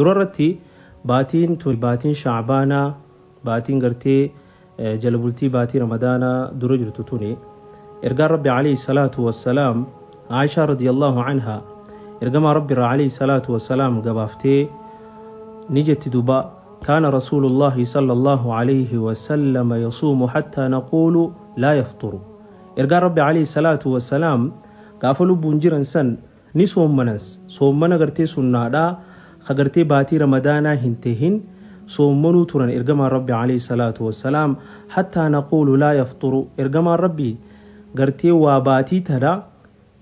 دررتي باتين شعبانا باتين قرتي جلبلتي باتي رمضانا درجة توني إرقى ربي عليه الصلاة والسلام عائشة رضي الله عنها إرقى ربي عليه الصلاة والسلام قبافتي نجت دبا كان رسول الله صلى الله عليه وسلم يصوم حتى نقول لا يفطر إرقى ربي عليه الصلاة والسلام قافلوا بنجرا سن نسوم منس صومنا قرتي سنادا خقرتي باتي رمضانا هنتهن صومنو تران إرقما ربي عليه الصلاة والسلام حتى نقول لا يفطر إرقما ربي قرتي واباتي ترى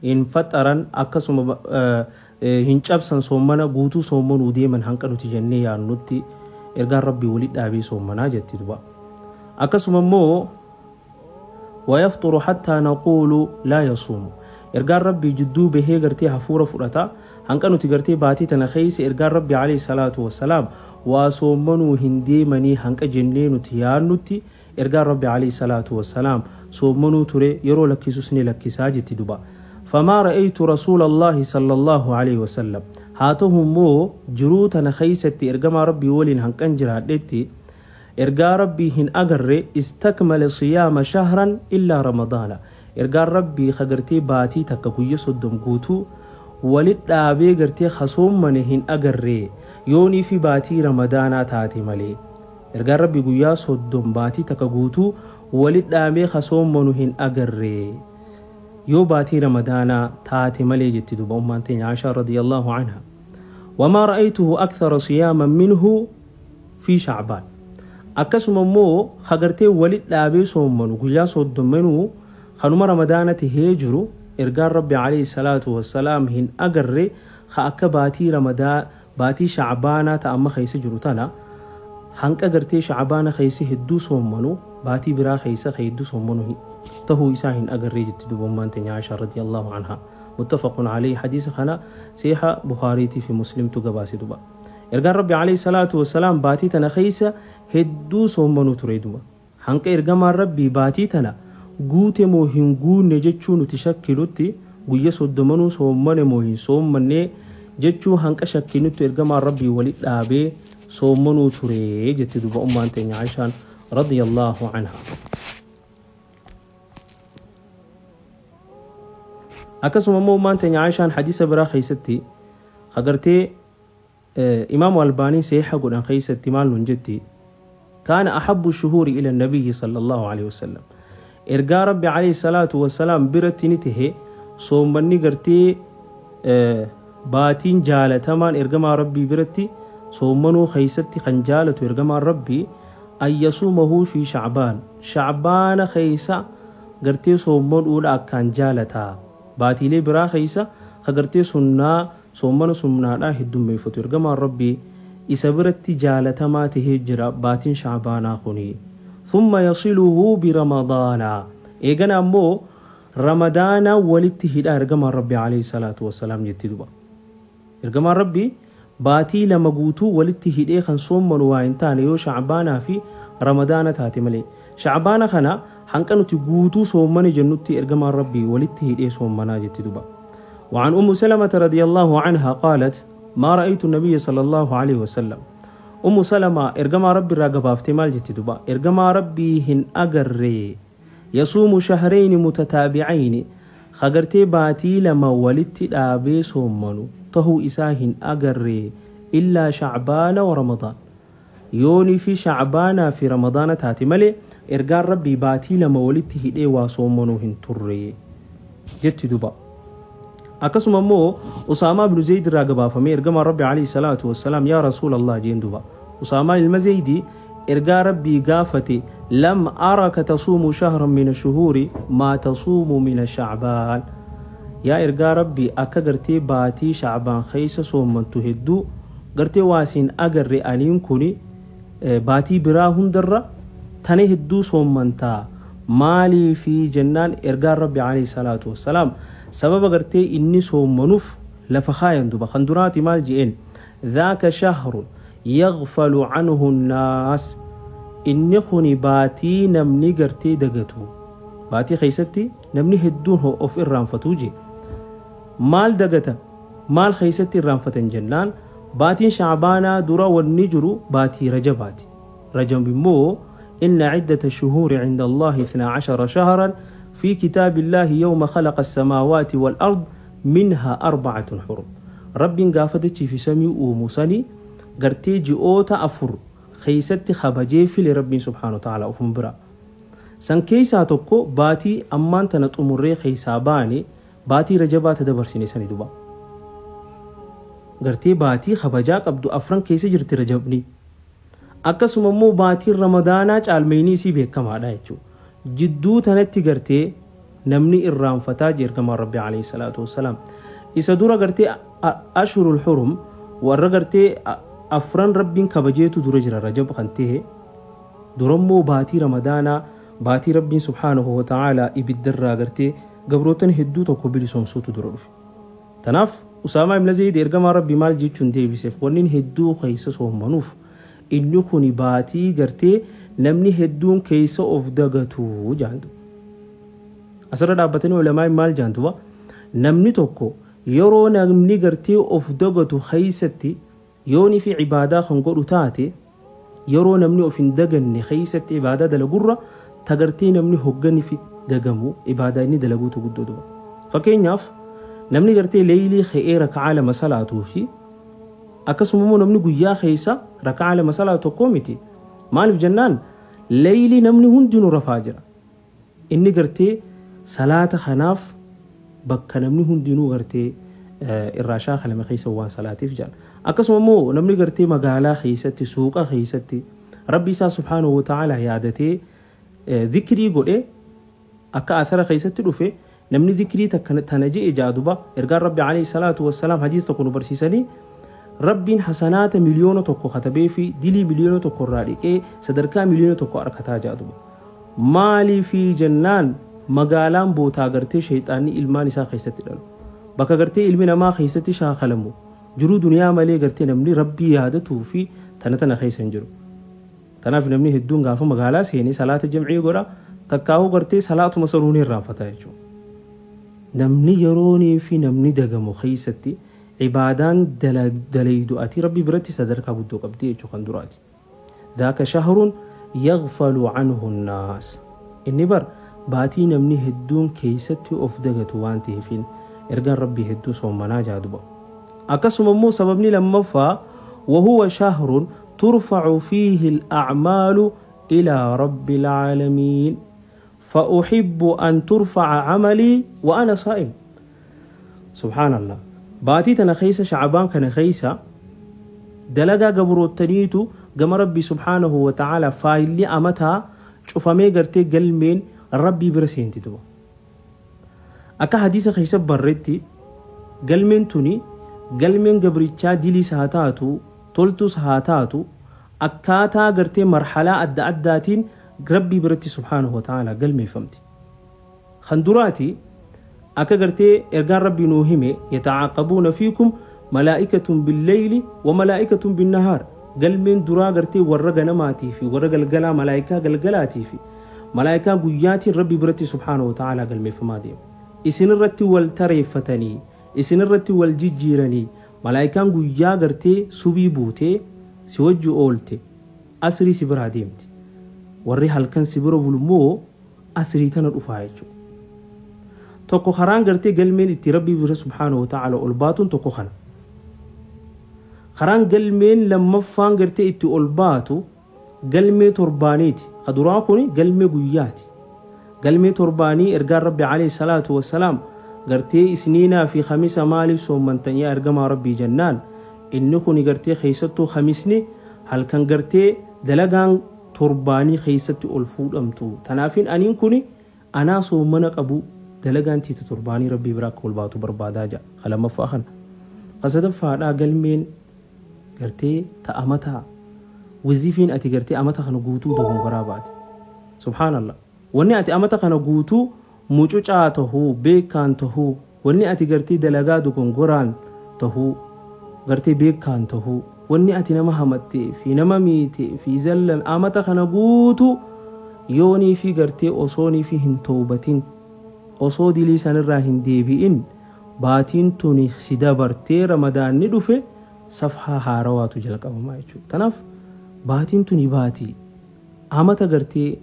إن فتران أكسم هنشابسن صومنا قوتو صومنو ديمن هنكالو تجني يا نوتي إرقا ربي ولد أبي صومنا جتي دبا أكسم مو ويفطر حتى نقول لا يصوم إرقا ربي جدو به قرتي حفورة فرطا هنكالو تقرتي باتي تنخيس إرقا ربي عليه الصلاة والسلام وصومنو هندي مني هنك جنين تيانوتي إرقا ربي عليه الصلاة والسلام صومنو تري يرو لكيسوسني لكيساجتي دبا فما رأيت رسول الله صلى الله عليه وسلم هاتهم مو جروتنا خيستي إرقا ربي ولين هنك انجر هدتي إرقا ربي هن أقر استكمل صيام شهرا إلا رمضان إرقا ربي خقرتي باتي تككوية صدم قوتو ولد أبي قرتي خصوم منهن أقر يوني في باتي رمضانا تاتي ملي إرقا ربي قويا صدم باتي تكقوتو ولد أبي خصوم منهن أقر يو باتي رمضانا تاتي ملي جتدو بأمانتين عائشة رضي الله عنها وما رأيته أكثر صياما منه في شعبان أكسم مو خقرتي ولد أبي صوم منو قويا صدم منو خنوم رمضانا تهيجرو إرقا ربي عليه الصلاة والسلام هن أقر خاك باتي رمضان باتي شعبانا تأما خيس جروتانا هنك أقرتي شعبانا خيس هدو صومنو باتي برا خيس خيدو صومنو تهو إساهن أقر ريجت دوبمان عائشة رضي الله عنها متفق عليه حديث خنا سيحة بخاريتي في مسلم تقباسي دوبا إرقا ربي عليه الصلاة والسلام باتي تنا خيس هدو صومنو تريدوما هنك إرقا ربي باتي تنا قوتي موهن قون نجتشو نتشكلوتي قوية صدمنو صومن موهن صومني جتشو هنك شكينتو إرقما ربي ولد أبي صومنو تري جتدو بأمانتين عائشة رضي الله عنها أكسو أمانتين عائشة حديث برا خيستي خقرتي إمام الباني سيحة قد خيستي مال نجتي كان أحب الشهور إلى النبي صلى الله عليه وسلم إرقا ربي عليه الصلاة والسلام برتنته صومني قرتي باتين جالتمان إرقما ربي برتي صومنو خيستي خنجالة إرقما ربي أن يصومه في شعبان خيسا قرتي صومن أولا كان جالتا باتي لي برا خيسا خقرتي سنة صومنو سمنا لا هدوم ميفتو إرقما ربي إسا برتي جالتما تهجر باتين شعبانا خوني ثم يصله برمضان إيقنا مو رمضان ولدته إرقما ربي عليه الصلاة والسلام جتدوا إرقما ربي باتي لما قوتو ولدته إيخان صومن وإنتان يو شعبانا في رمضان تاتي ملي شعبانا خنا حنكنو تقوتو صومن جنوتي إرقما ربي ولدته إيه صومنا جتدوا وعن أم سلمة رضي الله عنها قالت ما رأيت النبي صلى الله عليه وسلم أم سلمة إرقما ربي راقبا افتمال جتدوا إرقما ربي هن أقري يصوم شهرين متتابعين خقرتي باتي لما ولدت دابي صومنو تهو إساهن أقري إلا شعبان ورمضان يوني في شعبان في رمضان تاتي ملي إرقان ربي باتي لما ولدته ديوا صومنو هن تري جت دبا أكسم مو أسامة بن زيد راقبا فمي إرقام ربي عليه الصلاة والسلام يا رسول الله جين دبا أسامة المزيدي إرقا ربي قافتي لم أرك تصوم شهرا من الشهور ما تصوم من الشعبان يا إرقا ربي أكا قرتي باتي شعبان خيس صوم من تهدو قرتي واسين أقر ألين كوني باتي براهن در تنهدو صوم من تا مالي في جنان إرقا ربي عليه الصلاة والسلام سبب قرتي إني صوم منوف لفخاين دوبا خندراتي مال جئين ذاك شهر يغفل عنه الناس إني خوني باتي نمني قرتي دقتو باتي خيستي نمني هدون هو أوف إرام فتوجي مال دقتا مال خيستي إرام فتن جنان باتين شعبانا درا والنجر باتي رجباتي رجب مو إن عدة الشهور عند الله 12 شهرا في كتاب الله يوم خلق السماوات والأرض منها 4 حرم رب قافتك في سمي ومسني قرتي جئوتا أفر خيست خبجي في لرب سبحانه وتعالى أفنبرا سن كيسا تكو باتي أمان تنت أمري خيساباني باتي رجبات دبر سيني سني دوبا قرتي باتي خبجاك أبدو أفران كيسا جرتي رجبني akkasuma immoo baatiin ramadaanaa caalmeynii isii beekamaadha jechuudha jidduu tanatti gartee namni irraanfataa ergamaa rabbi alayhi salaatu wassalaam isa dura gartee ashhurul hurum warra gartee afran rabbiin kabajeetu dura jira rajab kan ta'e durammoo baatii ramadaanaa baatii rabbiin subhaanahu wa ta'ala ibiddarraa gartee gabrootan hedduu tokko bilisoomsuutu dura dhufe tanaaf usaamaa ibn zayd ergamaa rabbi maal jechuun deebiseef wannin hedduu keessa soommanuuf inni kun baatii gartee namni hedduun keessa of dagatu jaantu asirra dhaabbatanii ulamaa maal jaantu namni tokko yeroo namni gartee of dagatu keessatti yooni fi ibaadaa kan godhu taate yeroo namni of hin daganne keessatti ibaadaa dalagurra tagartee namni hoggani fi dagamu ibaadaa inni dalaguutu guddoo fakkeenyaaf namni gartee leeyilii ka'ee raka'aa lama salaatuu fi akkasuma namni guyyaa keessa raka'aa lama salaatu tokko miti maaliif jennaan leeyilii namni hundinuu rafaa jira inni gartee salaata kanaaf bakka namni hundinuu gartee irraa shaakalame keessa waan salaatiif jira akkasuma immoo namni gartee magaalaa keessatti suuqa keessatti rabbi isaa subhaanahu wa ta'ala yaadatee dhikrii godhe akka asara keessatti dhufe namni dhikrii tana je'e jaaduba ergaan rabbi alayhi salaatu wassalaam hadiis tokko nu barsiisanii rabbiin hasanaata miliyoona tokko katabee fi dilii miliyoona tokko irraa dhiqee sadarkaa miliyoona tokko argataa jaaduba maalii fi jennaan magaalaan bootaa gartee shayxaanni ilmaan isaa keessatti dhalu bakka gartee ilmi namaa keessatti shaakalamu jiruu duniyaa malee gartee namni rabbii yaadatuu fi tana keessa hin jiru tanaaf namni hedduun gaafa magaalaa seenee salaata jamcii godha takkaa'uu gartee salaatuma saruunii irraanfata jechuudha namni yeroonii fi namni dagamu keessatti عبادان دليدو أتي ربي برتي صدرك بدو قبدي كان دراتي ذاك شهر يغفل عنه الناس إني بر باتي نمني هدون كيستي أفدقت وانتي فين إرقان ربي هدو صومنا جادبا أكسم مو سببني لما وهو شهر ترفع فيه الأعمال إلى رب العالمين فأحب أن ترفع عملي وأنا صائم سبحان الله باتي تنخيس شعبان كنخيسة دلقا قبروتنيتو قم ربي سبحانه وتعالى فايلي أمتها شوفامي قرتي قلمين ربي برسين تدو أكا حديثة خيسة برتي قلمين توني قلمين قبريتشا ديلي سهاتاتو تولتو سهاتاتو أكاتا قرتي مرحلة أداتين ربي برتي سبحانه وتعالى قلمي فهمتي خندراتي أكا قرتي إرقان ربي نوهمي يتعاقبون فيكم ملائكة بالليل وملائكة بالنهار قل من درا قرتي ورق نماتي في ورق القلا ملائكة قلقلاتي في ملائكة قياتي ربي برتي سبحانه وتعالى قل مفما ديم إسن الرتي والتريفتني إسن الرتي والجيجيرني ملائكة قيا قرتي سبي بوتي سوجو أولتي أسري سبرا ديمتي وري هلكن سبرا بلمو أسري تنر أفايجو tokko karaan gartee galmeen itti rabbii bira subhaanahu wa ta'ala ol baatuun tokko kana karaan galmeen lammaffaan gartee itti ol baatu galmee torbaaniiti kaduraa kuni galmee guyyaati galmee torbaanii ergaan rabbi alayhi salaatu wassalaam gartee isniinaa fi khamisa maaliif soommantan yaa ergamaa rabbii jennaan inni kuni gartee keessattuu khamisni halkan gartee dalagaan torbaanii keessatti ol fuudhamtu tanaafin aniin kuni anaa soommana qabu dalagaan tiita torbaanii rabbii biraa akka ol baatu barbaadaa jira kalamaffaa kana kasadaffaadhaa galmeen gartee ta'amataa wazifiin ati gartee amata kana guutuu dogongoraa baate subhaanallah wanni ati amata kana guutuu mucucaa tahuu beekaan tahuu wanni ati gartee dalagaa dogongoraan tahuu gartee beekaan tahuu wanni ati nama hamattee fi nama miitee fi zallan amata kana guutuu yoonii fi gartee osoonii fi hin toobatin osoo dilii sanirraa hin deebi'in baatiin tuni si dabartee ramadaanni dhufe safhaa haarawaatu jala qabamaa jechuudha. Kanaaf baatiin tuni baatii amata gartee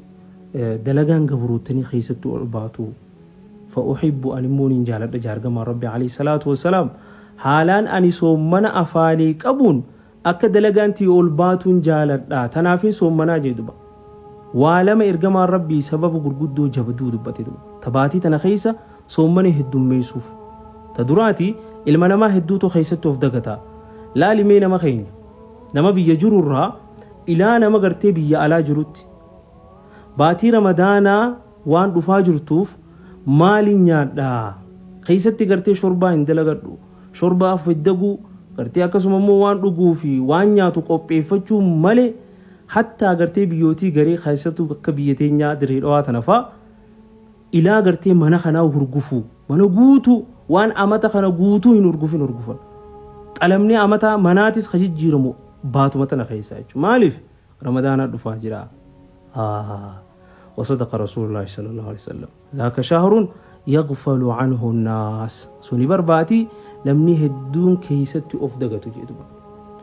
dalagaan gabruuttanii keessatti ol baatu. فأحب أن مونين جالد جارجما ربي عليه الصلاة والسلام حالان أني صومنا أفاني كبون أكد لجانتي أولباتون جالد لا تنافي صومنا جدبا وعلم إرجما ربي سبب جرجدو جبدو دبتدو تباتي تنخيسة صومنا هدوم ميسوف تدراتي المنا ما هدوتو خيستو فدقتا لا لمين ما خين نما بيجر الرا إلى نما قرتي بيا على جروت باتي رمضانا وان رفاجرتوف maaliin nyaadhaa keessatti gartee shorbaa hin dalagadhu shorbaa fiddagu gartee akkasuma immoo waan dhuguu fi waan nyaatu qopheeffachuu malee hatta gartee biyyootii garee keessattuu bakka biyya teenyaa diree dhawaa tanafaa ilaa gartee mana kanaa hurgufu mana guutuu waan amata kana guutuu hin hurgufan qalamni amata manaatis khajijjiiramu baatuma tana keessaa jechuudha maaliif ramadaana dhufaa jira وصدق رسول الله صلى الله عليه وسلم ذاك شهر يغفل عنه الناس سوني برباتي لمني هدون كيست أفدقتو جيدوبا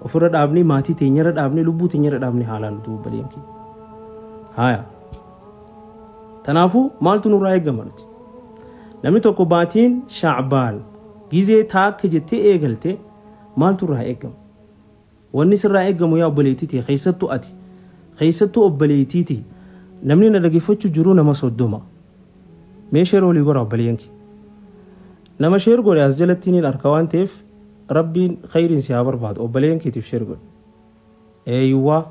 أفرد أبني ماتي تنيرد أبني لبو تنيرد أبني حالان دوب بليمكي هايا تنافو مالتو نورا يقمرت لمني توقو باتين شعبان جيزي تاك جتي ايقلتي مالتو را يقم والنسر را يقمو يا أبليتيتي خيستو أتي خيستو أبليتيتي namni na dhaggeeffachuu jiru nama 30 mee sheer walii goraa obboleeyyanki nama sheer godhe as jalatti ni arka waan ta'eef rabbiin khayriin si haa barbaadu obboleeyyankiitiif sheer godhe eeyyuwaa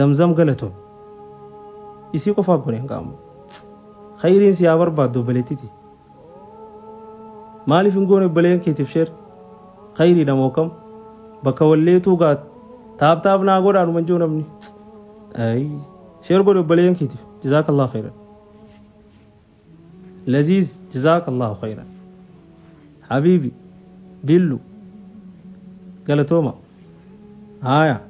zamzam galatoon isii qofaa godhe hin qaamu khayriin si haa barbaadu obboleettiti maaliif hin goone obboleeyyankiitiif sheer khayrii namoo kam bakka walleetuu gaa taaptaap naa godhaanuma jiru namni شير قولوا بلين كيتف جزاك الله خيرا لذيذ جزاك الله خيرا حبيبي دلو قال توما هايا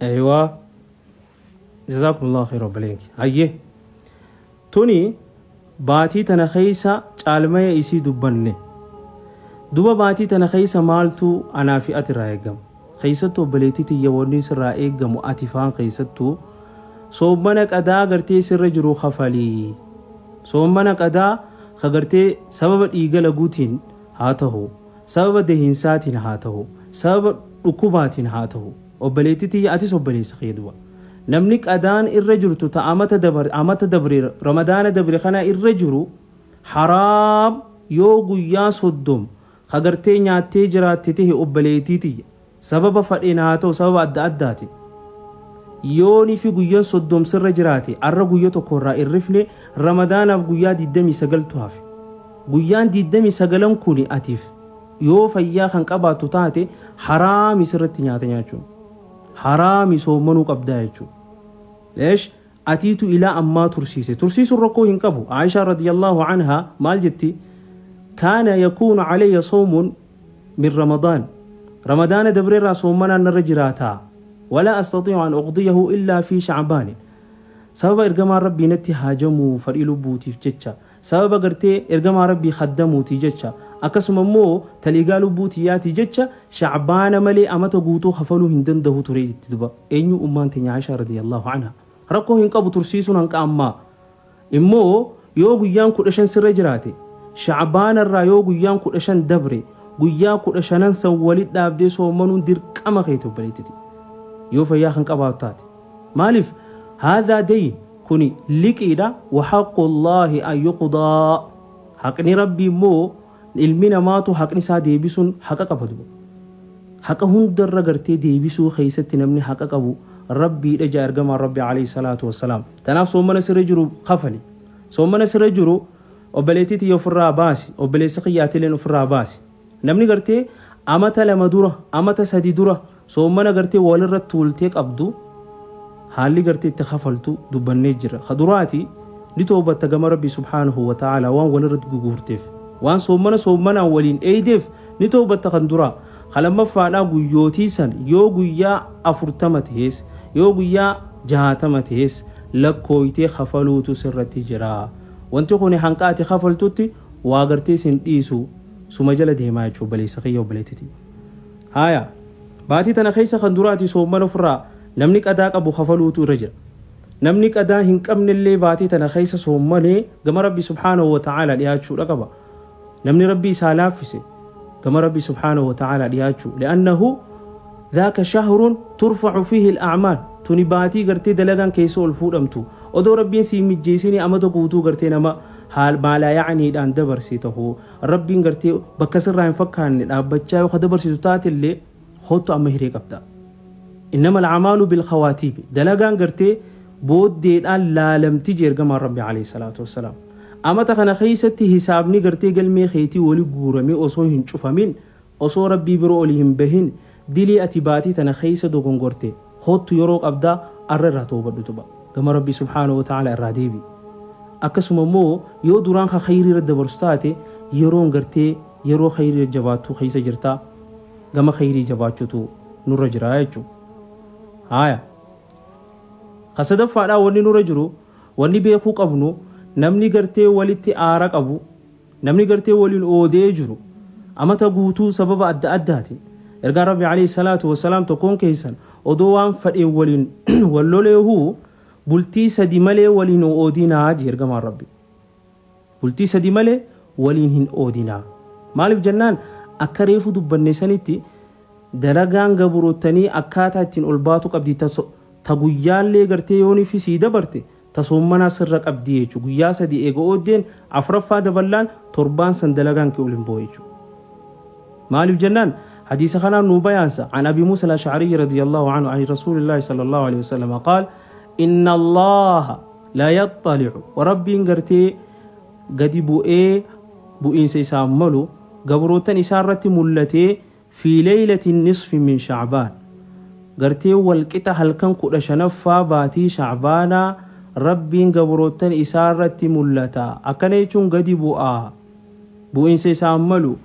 ايوه جزاكم الله خيرا بلينك هايه توني باتي تنخيسا عالمي يسي دبني دوبا باتي تنخيسا مالتو انا في اترايقم خيستو بليتيتي يووني سرا ايغمو اتفان خيستو صومنا قدا غرتي سر جرو خفالي صومنا قدا خغرتي سبب ايغلا غوتين هاتهو سبب دهينساتين هاتهو سبب ركوباتين هاتهو وبليتيتي اتي صوبليس خيدوا نمنك ادان الرجرتو تامت دبر رمضان دبر خنا الرجرو حرام يوغو يا صدوم خغرتي نياتي جراتيتي وبليتيتي سبب فديناتو سبب أداتي يوني في غيان صدوم سر جراتي أرى غيان تكورا الرفلة رمضان في غيان دي دمي سجل توافي غيان دي دمي سجلم كوني أتيف يو فيا خنقبا تطاتي حرام سرتي نياتي حرام سومنو قبدايتو ليش أتيت إلى أما ترسيس الركو هنقبو عائشة رضي الله عنها مال جتي كان يكون علي صوم من رمضان دبرير صومنا نرجراتا ولا أستطيع أن أقضيه إلا في شعبان سبب إرجما ربي نتي هاجمو فريلو بوتي في جتشا سبب قرتي إرجما ربي خدمو تي جتشا أكسم مو تلقالو بوتياتي جتشا شعبان ملي أمتا قوتو خفلو هندن دهو تريد تدبا أينو أمان تنيا عائشة رضي الله عنها ركو هنقابو ترسيسو ننك أما إمو يوغو يانكو لشان سر جراتي شعبان الرا يوغو يانكو لشان دبري guyyaa 15 san walitti dhaabdee soomanuun dirqama keetu baleetiti yoo fayyaa kan qabaatu taate maaliif haadha dayn kuni liqiidha wa haqqullaahi an yuqdaa haqni rabbii immoo ilmi namaatu haqni isaa deebisuun haqa qabatu haqa hundarra gartee deebisuu keessatti namni haqa qabu rabbiidha jaa ergamaan rabbi alayhi salaatu wassalaam tanaaf soomana sirra jiru kafali soomana sirra jiru obboleettii yoo ofirraa baasi obboleessa qiyyaatileen ofirraa baasi namni gartee amata 2 dura amata 3 dura soomana gartee walirratti tultee qabdu haalli gartee itti kafaltu dubbannee jira khaduraati litoobatta gama rabbi subhanahu wa ta'ala waan walirratti gugurteef waan soomana waliin eeydeef litoobatta kan dura khalamma faadhaa guyyootii san yoo guyyaa 40 ta'es yoo guyyaa 60 ta'es lakkooytee kafaluutu sirratti jira wanti kun hanqaati kafaltutti waa gartee sin dhiisu suma jala deemaa jechuun obboleessa kiyya obboleettiti. Haaya baatii tana keessa kan duraati soomana ofirraa namni qadaa qabu kafaluutu irra jira. Namni qadaa hin qabnellee baatii tana keessa soomanee gama Rabbi subhaanahu wa ta'ala dhiyaachuudha qaba. namni rabbi isaa laaffise gama rabbi subhaanahu wa ta'ala dhiyaachuu li'annahu ذاك شهر ترفع فيه الأعمال تنباتي قرتي دلغان كيسو الفودمتو odoo rabbiin si mijjeesini amata guutuu gartee nama haal maalaa yaa'aniidhaan dabarsitahu rabbiin gartee bakka sirraa hin fakkaanne dhaabbachaa yoo dabarsitu taatillee hottu amma hiree qabda innama al'amaalu bilkhawaatiibi dalagaan gartee booddeedhaan laalamti jeergamaan rabbi alayhi salaatu wassalaam amata kana keessatti hisaabni gartee galmee keetii wali guurame osoo hin cufamin osoo rabbii biroo olii hin bahin dilii ati baatii tana keessa dogongorte hottu yeroo qabdaa arra irraa toobadhutu ba'a gama rabbi subhaanahu wa ta'ala irraa deebi akkasuma immoo yoo duraan ka khayrii irra dabarsu taate yeroon gartee yeroo khayrii irra jabaattu keessa jirta gama khayrii jabaachutu nurra jira jechuudha. Haaya kasadaffaadhaa wanni nurra jiru wanni beekuu qabnu namni gartee walitti aara qabu namni gartee waliin oodee jiru amata guutuu sababa adda addaati ergaa rabbi alayhi salaatu wassalaam tokkoon keessan odoo waan fadhee waliin walloleehuu bultii sadi malee waliin oodinaa jeergamaan rabbi bultii sadi malee waliin hin oodinaa maaliif jennaan akka reefu dubbanne sanitti dalagaan gaburottanii akkaataa ittiin ol baatu qabdi ta guyyaallee gartee yooni fi sii dabarte ta soommanaa sirra qabdi jechuudha guyyaa sadi eega ooddeen afuraffaa daballaan torbaan san dalagaan kee olin boo jechuudha maaliif jennaan حديث خنا نوبيانسا عن أبي موسى الأشعري رضي الله عنه عن رسول الله صلى الله عليه وسلم قال إن الله لا يطلع وربي انقرتي قد بؤين سيساملو قبروتا إسارة ملتي في ليلة النصف من شعبان قرتي والكتا هل كان قد شنفا باتي شعبانا ربي قبروتا إسارة ملتا أكنيتون قد بؤين سيساملو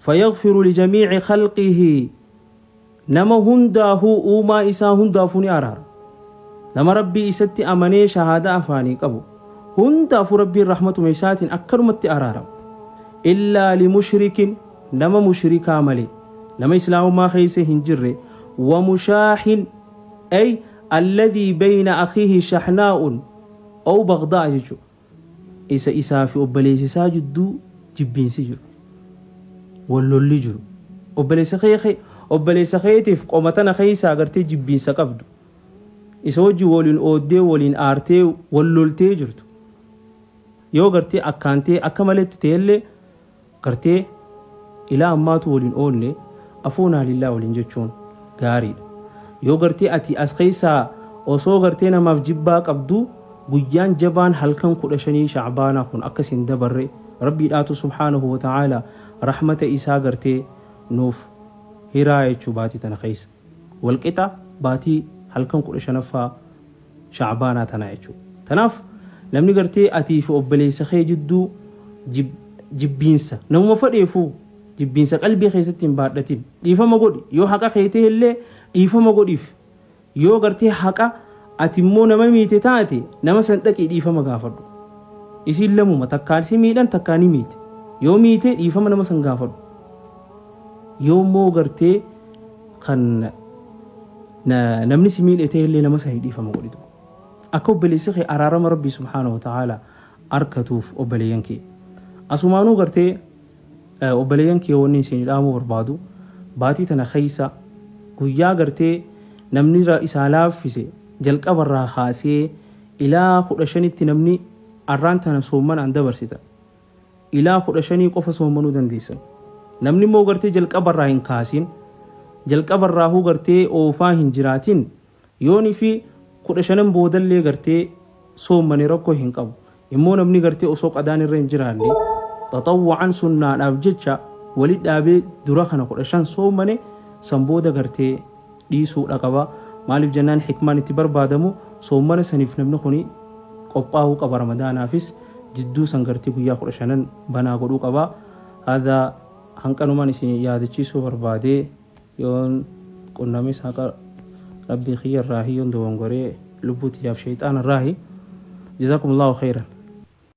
فيغفر لجميع خلقه نما هنده اوما إسا هنده فني أرار نما ربي إستي أمني شهادة أفاني قبو هنده ربي الرحمة ميسات أكرمت أرار إلا لمشرك نما مشرك عملي نما إسلام ما خيسه هنجر ومشاح أي الذي بين أخيه شحناء أو بغضاء جيجو إسا في أبليس ساجد دو جبين سجر wallolli jiru obboleessa keetiif qomatana keessa agartee jibbiinsa qabdu isa wajji waliin ooddee waliin aartee walloltee jirtu yoo gartee akkaantee akka maletti ta'ellee gartee ilaa ammaatu waliin oolle afuunaa lillaa waliin jechuun gaariidha yoo gartee ati as keessaa osoo gartee namaaf jibbaa qabdu guyyaan jabaan halkan 15 shacbaanaa kun akkasiin dabarre rabbiidhaatu subhaanahu wa ta'ala رحمة إساء قرتي نوف هراية باتي تنخيس والقطع باتي هلكن كل شنفا شعبانا تنايشو تناف لمن قرتي أتي في أبلي سخي جدو جبينسا نوم فريفو جبينسا قلبي خيستين بادتين إيفا مقود يو حقا خيته اللي إيفا مقود إيف يو قرتي حقا أتمو نما ميتي تاتي نما سنتكي إيفا مقافردو إسي اللمو متكالسي ميدان تكاني ميتي yoo miite dhiifama nama san gaafadhu yoo immoo gartee kan namni si miidhate illee nama san dhiifama godhitu akka obboleessi kee araarama rabbii subhaanahu wa ta'ala arkatuuf obboleeyyan kee asumaanuu gartee obboleeyyan kee wanni isin dhaamuu barbaadu baatii tana keessa guyyaa gartee namni isaa laaffise jalqabarraa kaasee ilaa 15tti namni arraan tana soommanaan dabarsita ilaa 15 qofa soomanuu dandeessan namni immoo gartee jalqabarraa hin kaasin jalqabarraa huu gartee oofaa hin jiraatin yooni fi 15 boodallee gartee soomane rakkoo hin qabu immoo namni gartee osoo qadaan irra hin jiraanne taxawwa'an sunnaadhaaf jecha walit dhaabee dura kana 15 soomane san booda gartee dhiisuudha qaba maaliif jennaan hikmaan itti barbaadamu soomana saniif namni kuni qophaa'uu qaba ramadaanaafis جدو سنغرتي كويا قرشانن بنا قدو قبا هذا هنكنمان اسي يادچيسو بربادي يون قنامي ساقا ربي خير راهي يون دوانغوري لبوتي جاب شيطان الراهي جزاكم الله خيرا